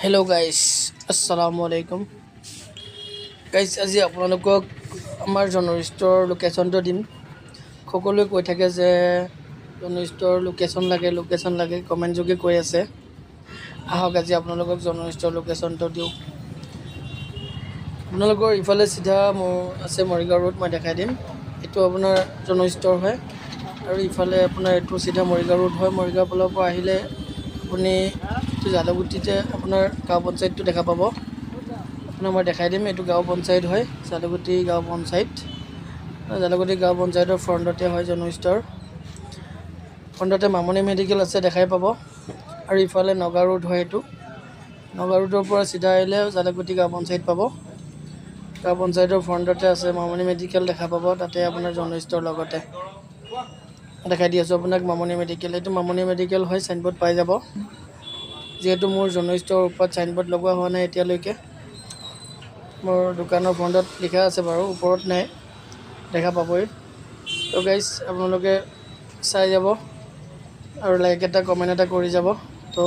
Hello' guys, আসসালামু আলাইকুম guys. আজি আপোনালোকক আমাৰ জনৰিষ্টৰ লোকেশ্যনটো দিম। সকলোৱে কৈ থাকে যে জনৰিষ্টৰ লোকেশ্যন লাগে কমেণ্ট যোগে কৈ আছে। আহক আজি আপোনালোকক জনৰিষ্টৰ লোকেশ্যনটো দিওঁ। আপোনালোকৰ ইফালে চিধা আছে মৰিগাঁও ৰোড, মই দেখাই দিম। এইটো আপোনাৰ জনৰিষ্টৰ হয় আৰু ইফালে আপোনাৰ এইটো চিধা মৰিগাঁও ৰোড হয়। মৰিগাঁও ফালৰ পৰা আহিলে আপুনি জালুগুটিতে আপোনাৰ গাঁও পঞ্চায়তটো দেখা পাব। আপোনাক মই দেখাই দিম, এইটো গাঁও পঞ্চায়ত হয়, জালুগুটি গাঁও পঞ্চায়ত। জালুগুটি গাঁও পঞ্চায়তৰ ফ্ৰণ্টতে হয় জনৰিষ্টৰ। ফ্ৰণ্টতে মামনি মেডিকেল আছে, দেখাই পাব। আৰু ইফালে নগাঁও ৰোড হয়। এইটো নগাঁও ৰোডৰ পৰা চিধা আহিলে জালুগুটি গাঁও পঞ্চায়ত পাব। গাঁও পঞ্চায়তৰ ফ্ৰণ্টতে আছে মামনি মেডিকেল, দেখা পাব। তাতে আপোনাৰ জনৰিষ্টৰ লগতে দেখাই দি আছোঁ আপোনাক মামনি মেডিকেল। এইটো মামনি মেডিকেল হয়, চাইনবোৰ্ড পাই যাব। যিহেতু মোৰ জনৰিষ্টৰ ওপৰত চাইনবোৰ্ড লগোৱা হোৱা নাই এতিয়ালৈকে। মোৰ দোকানৰ ফ্ৰণ্টত লিখা আছে বাৰু, ওপৰত নাই, দেখা পাবই। তো গাইজ আপোনালোকে চাই যাব আৰু লাইক এটা কমেণ্ট এটা কৰি যাব। তো